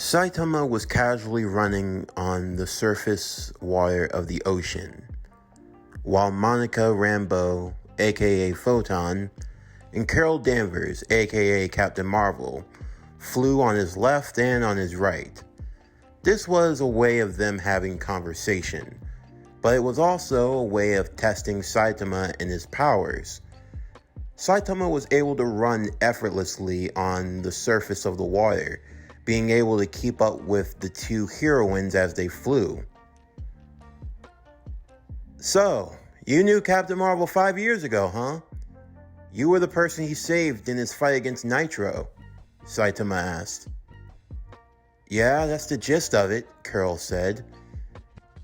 Saitama was casually running on the surface water of the ocean, while Monica Rambeau, aka Photon, and Carol Danvers, aka Captain Marvel, flew on his left and on his right. This was a way of them having conversation, but it was also a way of testing Saitama and his powers. Saitama was able to run effortlessly on the surface of the water, being able to keep up with the two heroines as they flew. So, you knew Captain Marvel 5 years ago, huh? You were the person he saved in his fight against Nitro, Saitama asked. Yeah, that's the gist of it, Carol said.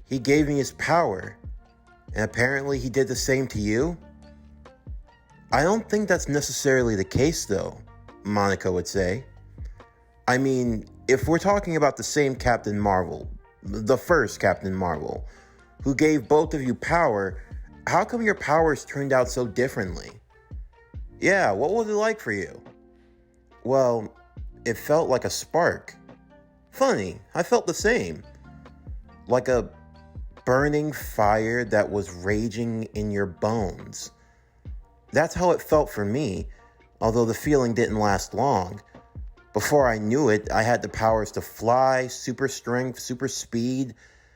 He gave me his power, and apparently he did the same to you? I don't think that's necessarily the case, though, Monica would say. I mean, if we're talking about the same Captain Marvel, the first Captain Marvel, who gave both of you power, how come your powers turned out so differently? Yeah, what was it like for you? Well, it felt like a spark. Funny, I felt the same. Like a burning fire that was raging in your bones. That's how it felt for me, although the feeling didn't last long. Before I knew it, I had the powers to fly, super strength, super speed.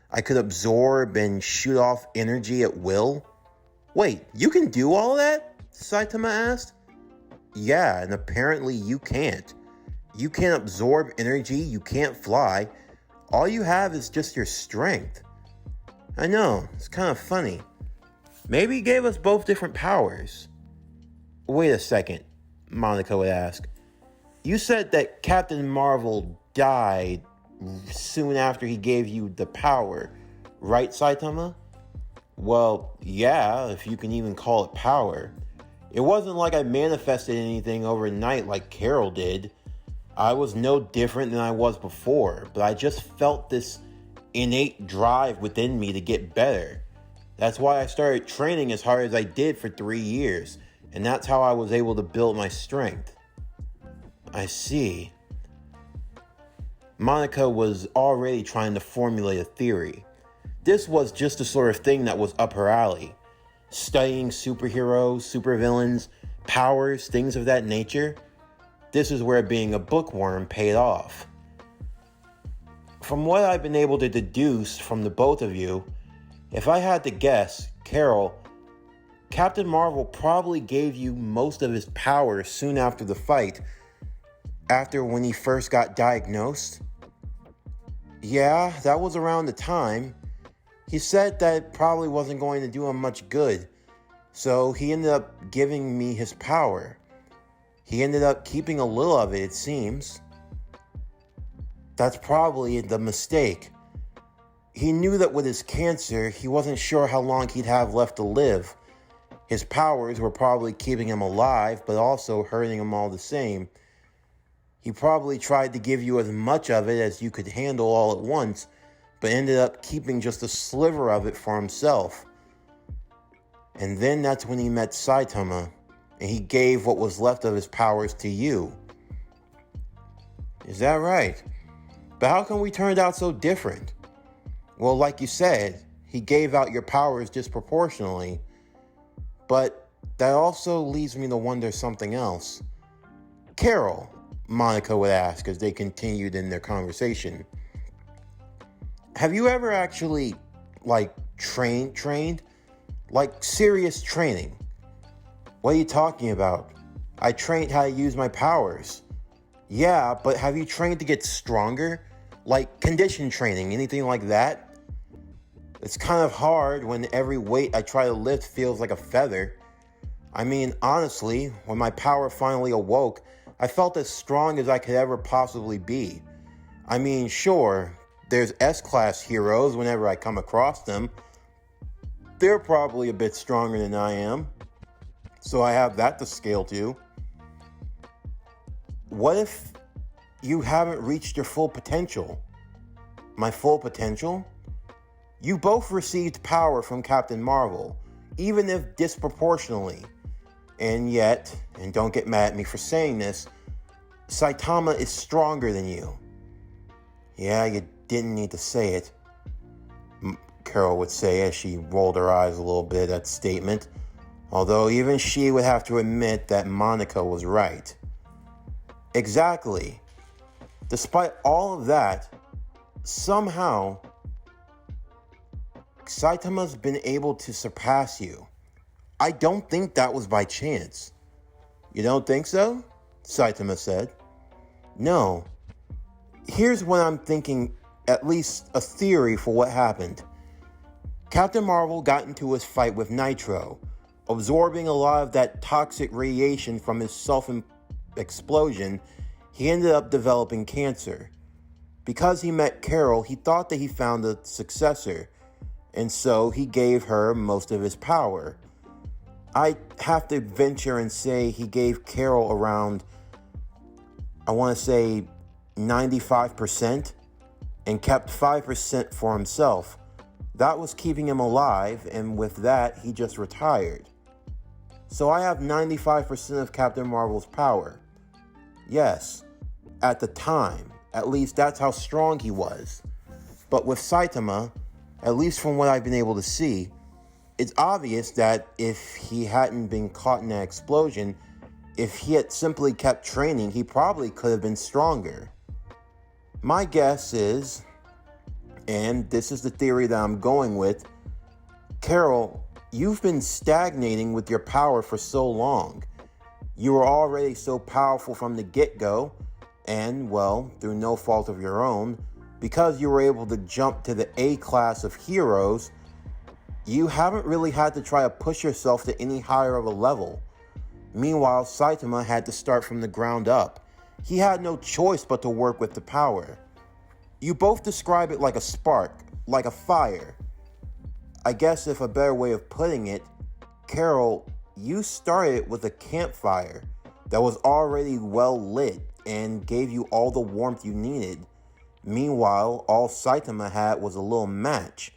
I could absorb and shoot off energy at will. Wait, you can do all that? Saitama asked. Yeah, and apparently you can't. You can't absorb energy, you can't fly. All you have is just your strength. I know, it's kind of funny. Maybe he gave us both different powers. Wait a second, Monica would ask. You said that Captain Marvel died soon after he gave you the power, right, Saitama? Well, yeah, if you can even call it power. It wasn't like I manifested anything overnight like Carol did. I was no different than I was before, but I just felt this innate drive within me to get better. That's why I started training as hard as I did for 3 years, and that's how I was able to build my strength. I see. Monica was already trying to formulate a theory. This was just the sort of thing that was up her alley. Studying superheroes, supervillains, powers, things of that nature. This is where being a bookworm paid off. From what I've been able to deduce from the both of you, if I had to guess, Carol, Captain Marvel probably gave you most of his power soon after the fight, after when he first got diagnosed? Yeah, that was around the time. He said that it probably wasn't going to do him much good, so he ended up giving me his power. He ended up keeping a little of it seems. That's probably the mistake. He knew that with his cancer, he wasn't sure how long he'd have left to live. His powers were probably keeping him alive, but also hurting him all the same. He probably tried to give you as much of it as you could handle all at once, but ended up keeping just a sliver of it for himself. And then that's when he met Saitama, and he gave what was left of his powers to you. Is that right? But how come we turned out so different? Well, like you said, he gave out your powers disproportionately. But that also leads me to wonder something else. Carol, Monica would ask as they continued in their conversation. Have you ever actually, trained? Like, serious training? What are you talking about? I trained how to use my powers. Yeah, but have you trained to get stronger? Like condition training, anything like that? It's kind of hard when every weight I try to lift feels like a feather. I mean, honestly, when my power finally awoke, I felt as strong as I could ever possibly be. I mean, sure, there's S-class heroes whenever I come across them. They're probably a bit stronger than I am, so I have that to scale to. What if you haven't reached your full potential? My full potential? You both received power from Captain Marvel, even if disproportionately. And yet, and don't get mad at me for saying this, Saitama is stronger than you. Yeah, you didn't need to say it, Carol would say as she rolled her eyes a little bit at that statement, although even she would have to admit that Monica was right. Exactly. Despite all of that, somehow, Saitama's been able to surpass you. I don't think that was by chance. You don't think so? Saitama said. No. Here's what I'm thinking, at least a theory for what happened. Captain Marvel got into his fight with Nitro, absorbing a lot of that toxic radiation from his self-explosion. He ended up developing cancer. Because he met Carol, he thought that he found a successor, and so he gave her most of his power. I have to venture and say he gave Carol around, I want to say 95%, and kept 5% for himself. That was keeping him alive, and with that, he just retired. So I have 95% of Captain Marvel's power. Yes, at the time. At least that's how strong he was. But with Saitama, at least from what I've been able to see, it's obvious that if he hadn't been caught in that explosion, if he had simply kept training, he probably could have been stronger. My guess is, and this is the theory that I'm going with, Carol, you've been stagnating with your power for so long. You were already so powerful from the get-go, and, well, through no fault of your own, because you were able to jump to the A class of heroes, you haven't really had to try to push yourself to any higher of a level. Meanwhile, Saitama had to start from the ground up. He had no choice but to work with the power. You both describe it like a spark, like a fire. I guess if a better way of putting it, Carol, you started with a campfire that was already well lit and gave you all the warmth you needed. Meanwhile, all Saitama had was a little match.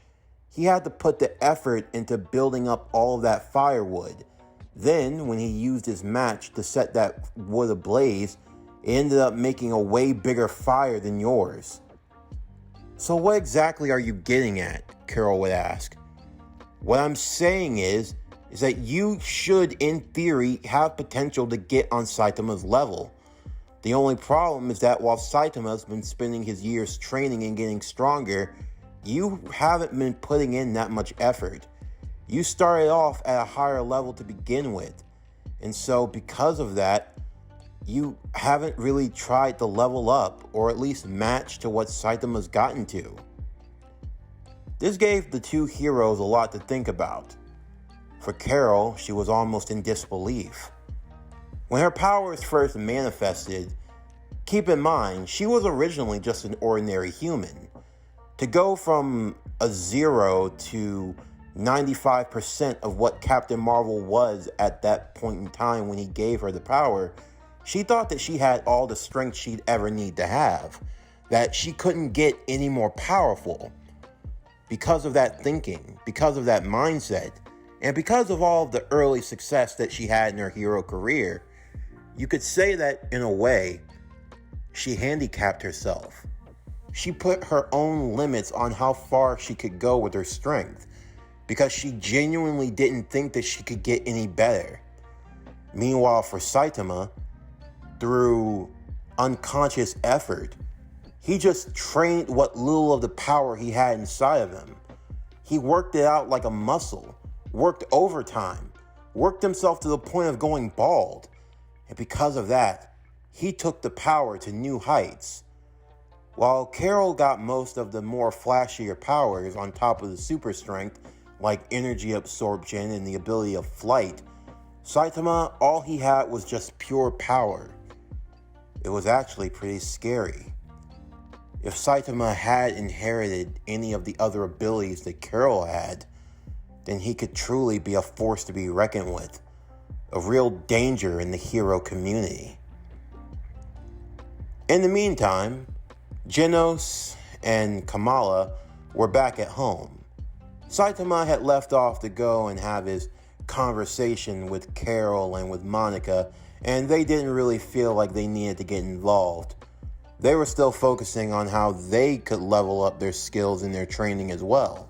He had to put the effort into building up all of that firewood. Then, when he used his match to set that wood ablaze, it ended up making a way bigger fire than yours. So what exactly are you getting at? Carol would ask. What I'm saying is that you should, in theory, have potential to get on Saitama's level. The only problem is that while Saitama's been spending his years training and getting stronger, you haven't been putting in that much effort. You started off at a higher level to begin with. And so because of that, you haven't really tried to level up or at least match to what Saitama's gotten to. This gave the two heroes a lot to think about. For Carol, she was almost in disbelief. When her powers first manifested, keep in mind, she was originally just an ordinary human. To go from a 0 to 95% of what Captain Marvel was at that point in time when he gave her the power, she thought that she had all the strength she'd ever need to have, that she couldn't get any more powerful. Because of that thinking, because of that mindset, and because of all of the early success that she had in her hero career, you could say that, in a way, she handicapped herself. She put her own limits on how far she could go with her strength, because she genuinely didn't think that she could get any better. Meanwhile, for Saitama, through unconscious effort, he just trained what little of the power he had inside of him. He worked it out like a muscle, worked overtime, worked himself to the point of going bald. And because of that, he took the power to new heights. While Carol got most of the more flashier powers on top of the super strength, like energy absorption and the ability of flight, Saitama, all he had was just pure power. It was actually pretty scary. If Saitama had inherited any of the other abilities that Carol had, then he could truly be a force to be reckoned with, a real danger in the hero community. In the meantime, Genos and Kamala were back at home. Saitama had left off to go and have his conversation with Carol and with Monica, and they didn't really feel like they needed to get involved. They were still focusing on how they could level up their skills in their training as well.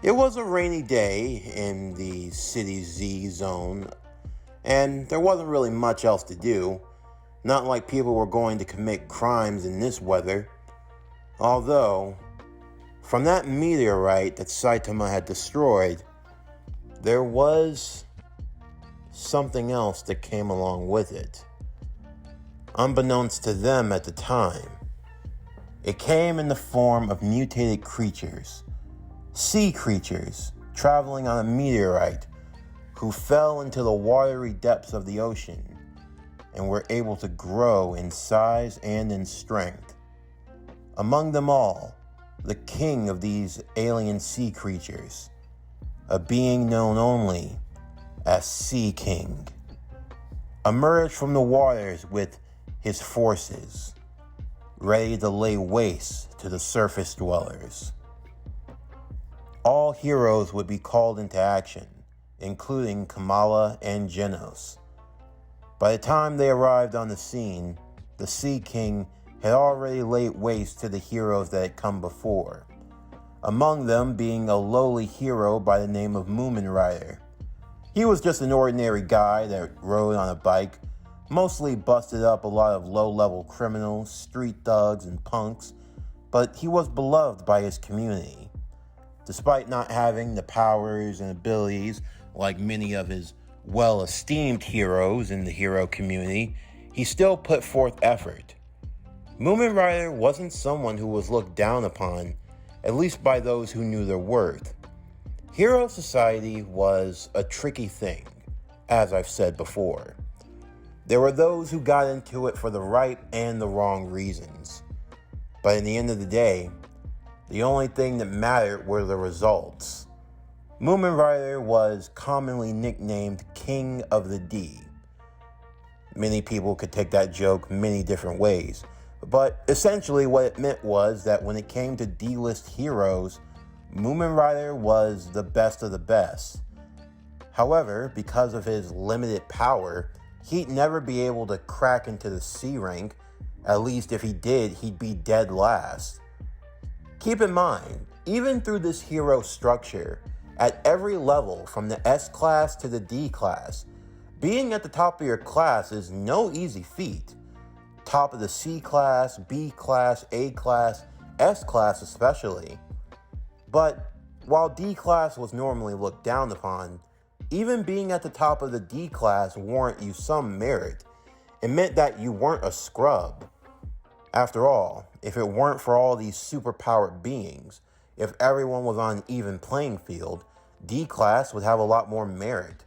It was a rainy day in the City Z zone, and there wasn't really much else to do. Not like people were going to commit crimes in this weather. Although, from that meteorite that Saitama had destroyed, there was something else that came along with it. Unbeknownst to them at the time, it came in the form of mutated creatures, sea creatures traveling on a meteorite who fell into the watery depths of the ocean and were able to grow in size and in strength. Among them all, the king of these alien sea creatures, a being known only as Sea King, emerged from the waters with his forces, ready to lay waste to the surface dwellers. All heroes would be called into action, including Kamala and Genos. By the time they arrived on the scene, the Sea King had already laid waste to the heroes that had come before, among them being a lowly hero by the name of Moomin Rider. He was just an ordinary guy that rode on a bike, mostly busted up a lot of low-level criminals, street thugs, and punks, but he was beloved by his community. Despite not having the powers and abilities like many of his well-esteemed heroes in the hero community, he still put forth effort. Moomin Rider wasn't someone who was looked down upon, at least by those who knew their worth. Hero society was a tricky thing, as I've said before. There were those who got into it for the right and the wrong reasons. But in the end of the day, the only thing that mattered were the results. Moomin Rider was commonly nicknamed King of the D. Many people could take that joke many different ways, but essentially what it meant was that when it came to D-list heroes, Moomin Rider was the best of the best. However, because of his limited power, he'd never be able to crack into the C rank. At least if he did, he'd be dead last. Keep in mind, even through this hero structure, at every level from the S class to the D class, being at the top of your class is no easy feat. Top of the C class, B class, A class, S class especially. But while D class was normally looked down upon, even being at the top of the D class warrant you some merit. It meant that you weren't a scrub. After all, if it weren't for all these superpowered beings, if everyone was on an even playing field, D class would have a lot more merit.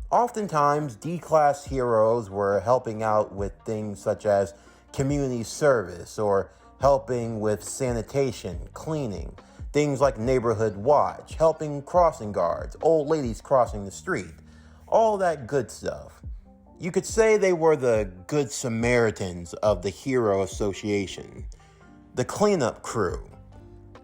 Oftentimes, D class heroes were helping out with things such as community service or helping with sanitation, cleaning, things like neighborhood watch, helping crossing guards, old ladies crossing the street, all that good stuff. You could say they were the Good Samaritans of the Hero Association, the cleanup crew.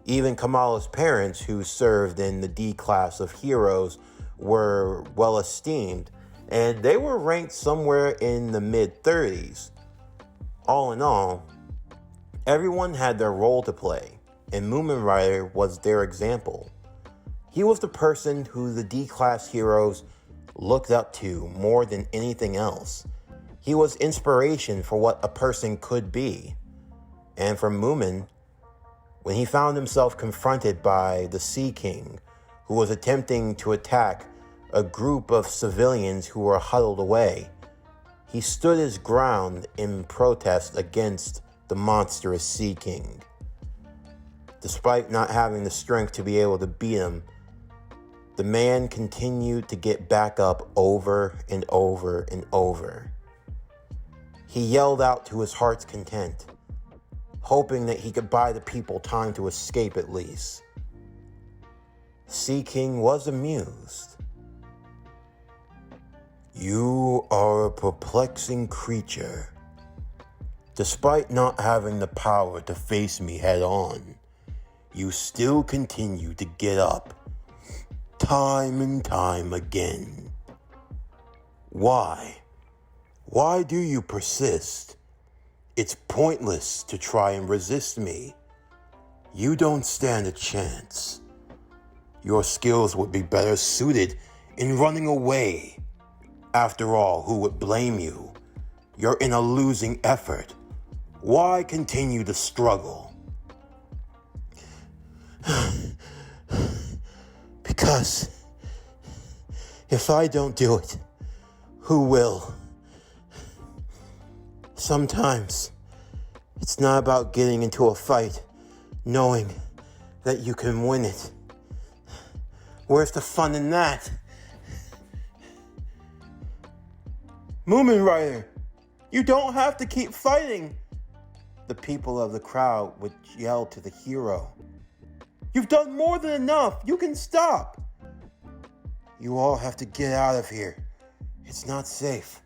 Even Kamala's parents, who served in the D class of heroes, were well esteemed, and they were ranked somewhere in the mid-30s. All in all, everyone had their role to play, and Moomin Rider was their example. He was the person who the D-class heroes looked up to more than anything else. He was inspiration for what a person could be. And for Moomin, when he found himself confronted by the Sea King, who was attempting to attack a group of civilians who were huddled away, he stood his ground in protest against the monstrous Sea King. Despite not having the strength to be able to beat him, the man continued to get back up over and over and over. He yelled out to his heart's content, hoping that he could buy the people time to escape at least. Sea King was amused. "You are a perplexing creature. Despite not having the power to face me head on, you still continue to get up, time and time again. Why? Why do you persist? It's pointless to try and resist me. You don't stand a chance. Your skills would be better suited in running away. After all, who would blame you? You're in a losing effort. Why continue to struggle? Because if I don't do it, who will? Sometimes it's not about getting into a fight knowing that you can win it. Where's the fun in that? Moomin Rider, you don't have to keep fighting. The people of the crowd would yell to the hero. You've done more than enough. You can stop. You all have to get out of here. It's not safe.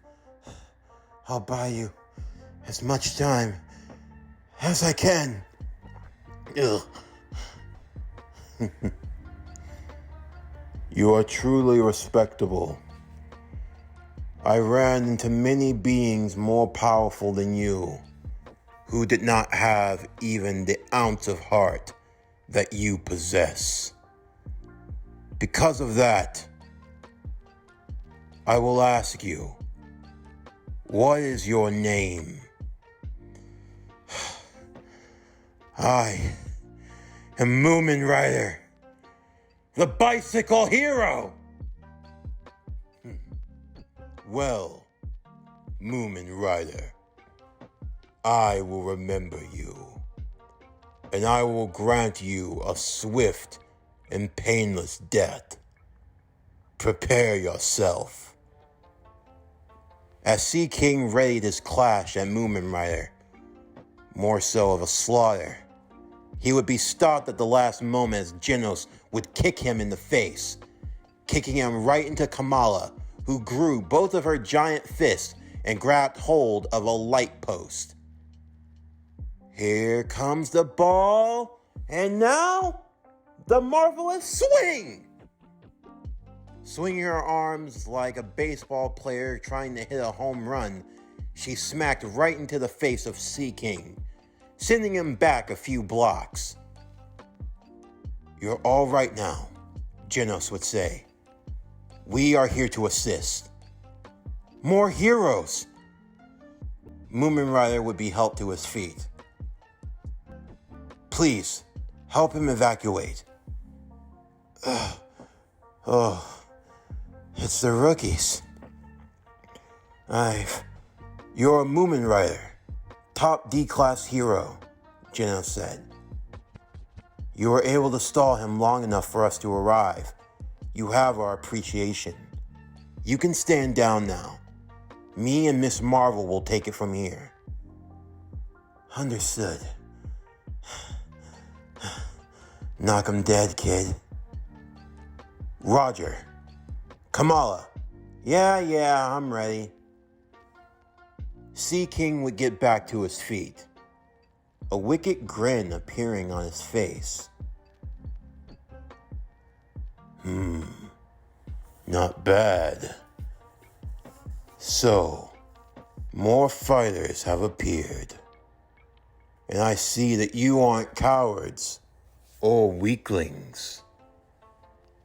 I'll buy you as much time as I can. Ugh. You are truly respectable. I ran into many beings more powerful than you, who did not have even the ounce of heart that you possess. Because of that, I will ask you, what is your name? I am Moomin Rider, the bicycle hero. Well, Moomin Rider, I will remember you, and I will grant you a swift and painless death. Prepare yourself. As Sea King readied his clash at Moomin Rider, more so of a slaughter, he would be stopped at the last moment as Genos would kick him in the face, kicking him right into Kamala, who grew both of her giant fists and grabbed hold of a light post. Here comes the ball, and now the marvelous swing! Swinging her arms like a baseball player trying to hit a home run, she smacked right into the face of Sea King, sending him back a few blocks. You're all right now, Genos would say. We are here to assist. More heroes! Moomin Rider would be helped to his feet. Please, help him evacuate. It's the rookies. You're a Moomin Rider, top D-class hero, Genos said. You were able to stall him long enough for us to arrive. You have our appreciation. You can stand down now. Me and Miss Marvel will take it from here. Understood. Knock him dead, kid. Roger. Kamala. Yeah, I'm ready. Sea King would get back to his feet, a wicked grin appearing on his face. Not bad. So, more fighters have appeared. And I see that you aren't cowards or weaklings.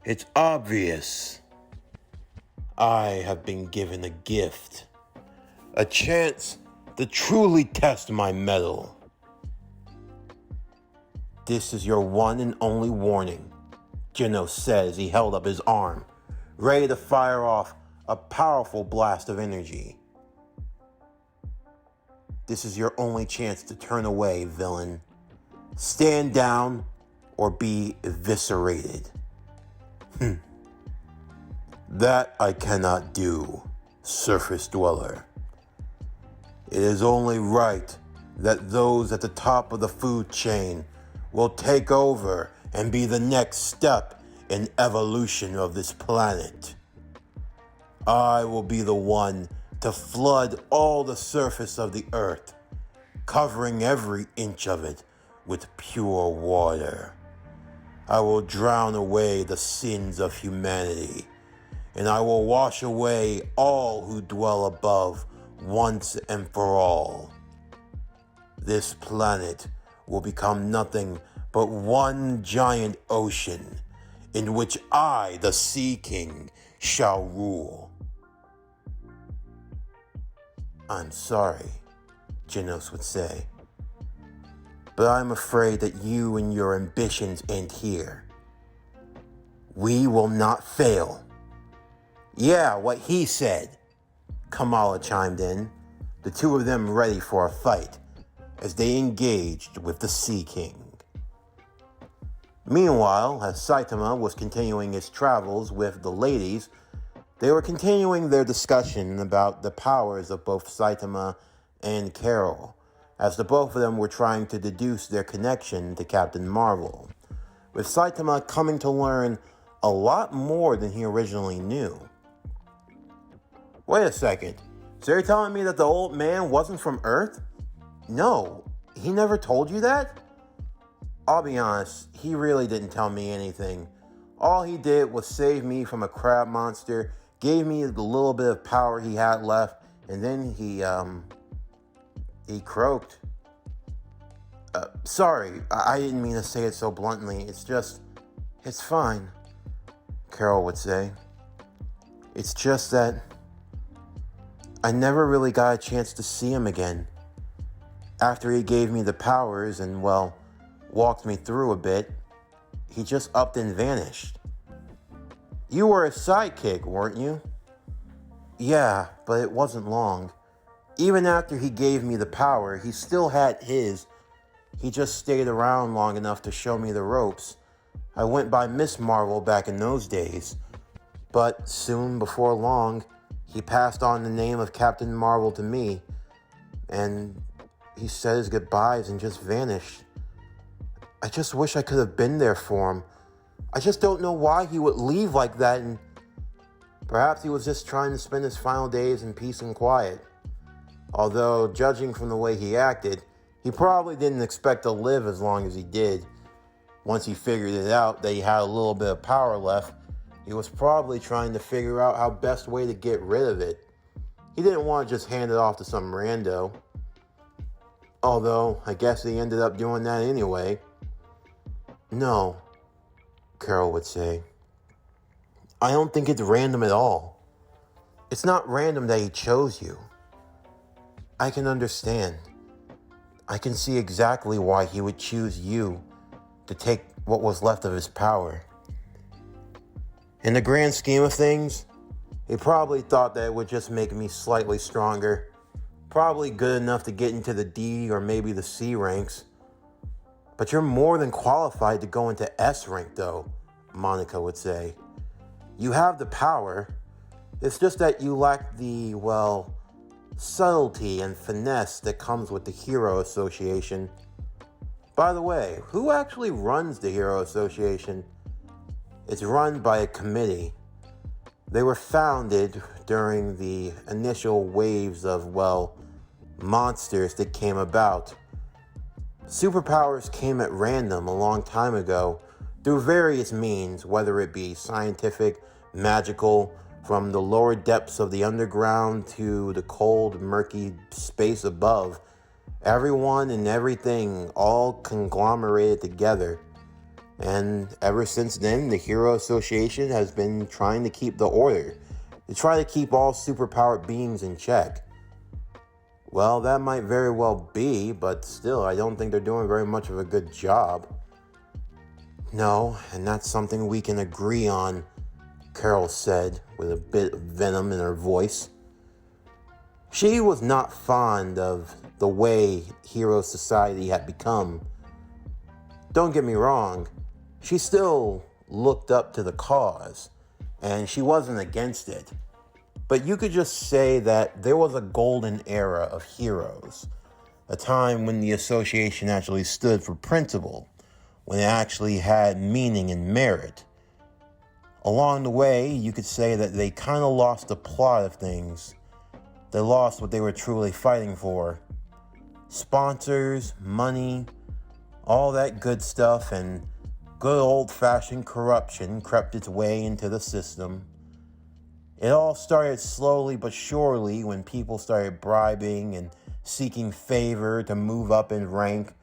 It's obvious. I have been given a gift, a chance to truly test my mettle. This is your one and only warning, Genos said as he held up his arm, ready to fire off a powerful blast of energy. This is your only chance to turn away, villain. Stand down or be eviscerated. That I cannot do, surface dweller. It is only right that those at the top of the food chain will take over and be the next step in evolution of this planet. I will be the one to flood all the surface of the earth, covering every inch of it with pure water. I will drown away the sins of humanity, and I will wash away all who dwell above once and for all. This planet will become nothing but one giant ocean in which I, the Sea King, shall rule. I'm sorry, Genos would say, but I'm afraid that you and your ambitions end here. We will not fail. Yeah, what he said, Kamala chimed in, the two of them ready for a fight as they engaged with the Sea King. Meanwhile, as Saitama was continuing his travels with the ladies, they were continuing their discussion about the powers of both Saitama and Carol, as the both of them were trying to deduce their connection to Captain Marvel, with Saitama coming to learn a lot more than he originally knew. Wait a second, so you're telling me that the old man wasn't from Earth? No, he never told you that? I'll be honest, he really didn't tell me anything. All he did was save me from a crab monster, gave me the little bit of power he had left, and then he croaked. Sorry, I didn't mean to say it so bluntly. It's fine, Carol would say. It's just that I never really got a chance to see him again. After he gave me the powers and, well, walked me through a bit, he just upped and vanished. You were a sidekick, weren't you? Yeah, but it wasn't long. Even after he gave me the power, he still had his. He just stayed around long enough to show me the ropes. I went by Miss Marvel back in those days. But soon, before long, he passed on the name of Captain Marvel to me, and he said his goodbyes and just vanished. I just wish I could have been there for him. I just don't know why he would leave like that, and perhaps he was just trying to spend his final days in peace and quiet. Although, judging from the way he acted, he probably didn't expect to live as long as he did. Once he figured it out that he had a little bit of power left, he was probably trying to figure out how best way to get rid of it. He didn't want to just hand it off to some rando. Although, I guess he ended up doing that anyway. No, Carol would say. I don't think it's random at all. It's not random that he chose you. I can understand. I can see exactly why he would choose you to take what was left of his power. In the grand scheme of things, he probably thought that it would just make me slightly stronger. Probably good enough to get into the D or maybe the C ranks. But you're more than qualified to go into S rank though, Monica would say. You have the power. It's just that you lack the, well, subtlety and finesse that comes with the Hero Association. By the way, who actually runs the Hero Association? It's run by a committee. They were founded during the initial waves of, well, monsters that came about. Superpowers came at random a long time ago through various means, whether it be scientific, magical, from the lower depths of the underground to the cold, murky space above. Everyone and everything all conglomerated together. And ever since then, the Hero Association has been trying to keep the order, to try to keep all superpowered beings in check. Well, that might very well be, but still, I don't think they're doing very much of a good job. No, and that's something we can agree on, Carol said, with a bit of venom in her voice. She was not fond of the way Hero Society had become. Don't get me wrong, she still looked up to the cause, and she wasn't against it. But you could just say that there was a golden era of heroes, a time when the association actually stood for principle, when it actually had meaning and merit. Along the way, you could say that they kind of lost the plot of things. They lost what they were truly fighting for. Sponsors, money, all that good stuff, and good old-fashioned corruption crept its way into the system. It all started slowly but surely when people started bribing and seeking favor to move up in rank,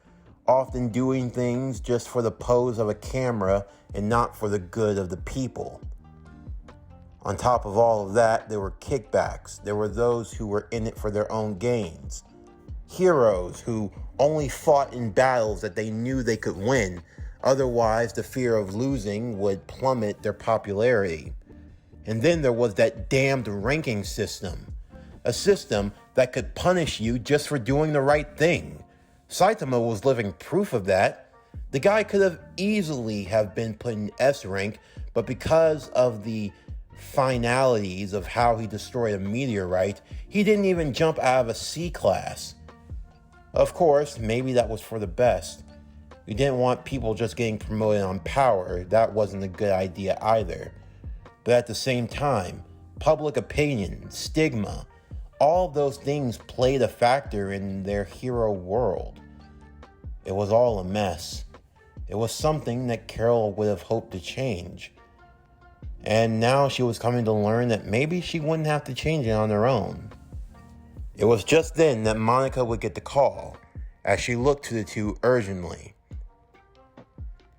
often doing things just for the pose of a camera and not for the good of the people. On top of all of that, there were kickbacks. There were those who were in it for their own gains. Heroes who only fought in battles that they knew they could win. Otherwise, the fear of losing would plummet their popularity. And then there was that damned ranking system. A system that could punish you just for doing the right thing. Saitama was living proof of that. The guy could have easily have been put in S rank, but because of the finalities of how he destroyed a meteorite, he didn't even jump out of a C class. Of course, maybe that was for the best. We didn't want people just getting promoted on power. That wasn't a good idea either. But at the same time, public opinion, stigma, all of those things played a factor in their hero world. It was all a mess. It was something that Carol would have hoped to change. And now she was coming to learn that maybe she wouldn't have to change it on her own. It was just then that Monica would get the call, as she looked to the two urgently.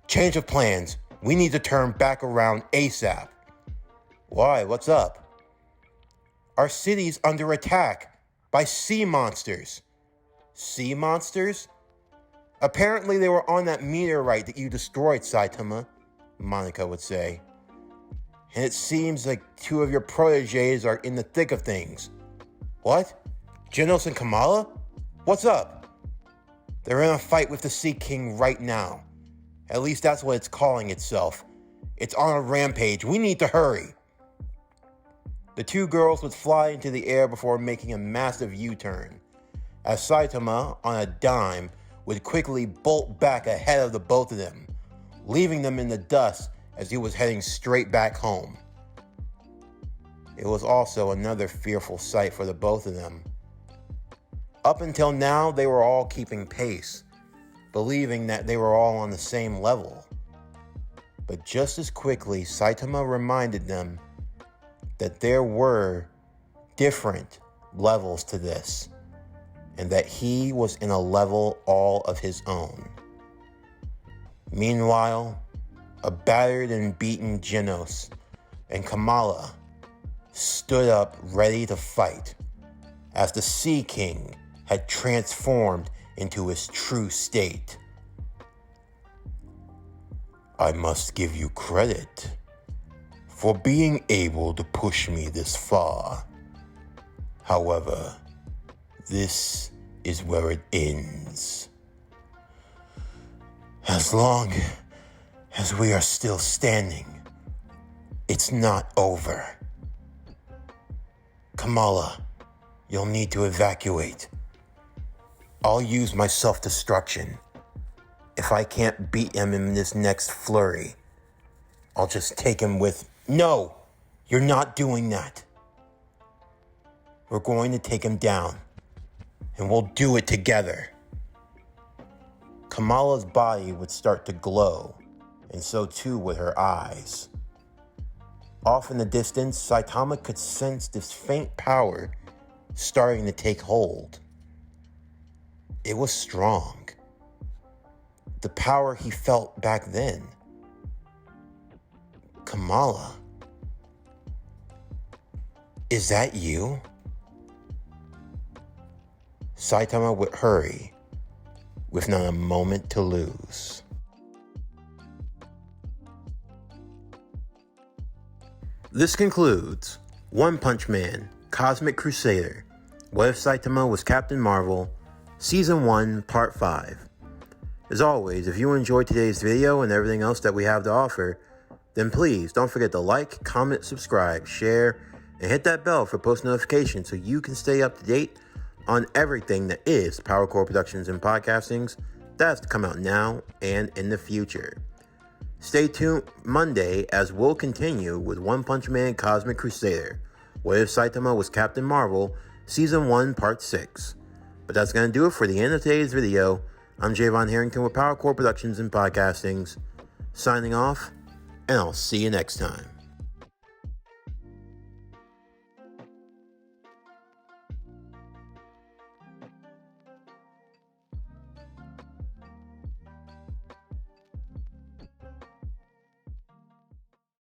Change of plans. We need to turn back around ASAP. Why? What's up? Our city's under attack by sea monsters. Sea monsters? Apparently they were on that meteorite that you destroyed, Saitama, Monica would say. And it seems like two of your proteges are in the thick of things. What? Genos and Kamala? What's up? They're in a fight with the Sea King right now. At least that's what it's calling itself. It's on a rampage. We need to hurry. The two girls would fly into the air before making a massive U-turn, as Saitama, on a dime, would quickly bolt back ahead of the both of them, leaving them in the dust as he was heading straight back home. It was also another fearful sight for the both of them. Up until now, they were all keeping pace, believing that they were all on the same level. But just as quickly, Saitama reminded them that there were different levels to this, and that he was in a level all of his own. Meanwhile, a battered and beaten Genos and Kamala stood up ready to fight, as the Sea King had transformed into his true state. I must give you credit for being able to push me this far. However, this is where it ends. As long as we are still standing, it's not over. Kamala, you'll need to evacuate. I'll use my self-destruction. If I can't beat him in this next flurry, I'll just take him with... No, you're not doing that. We're going to take him down, and we'll do it together. Kamala's body would start to glow, and so too would her eyes. Off in the distance, Saitama could sense this faint power starting to take hold. It was strong. The power he felt back then. Kamala, is that you? Saitama would hurry, with not a moment to lose. This concludes One Punch Man, Cosmic Crusader, What If Saitama Was Captain Marvel, Season 1, Part 5. As always, if you enjoyed today's video and everything else that we have to offer, then please don't forget to like, comment, subscribe, share, and hit that bell for post notifications so you can stay up to date on everything that is Power Core Productions and Podcastings that's to come out now and in the future. Stay tuned Monday as we'll continue with One Punch Man Cosmic Crusader, What If Saitama Was Captain Marvel, Season 1, Part 6. But that's going to do it for the end of today's video. I'm Javon Harrington with Power Core Productions and Podcastings, signing off, and I'll see you next time.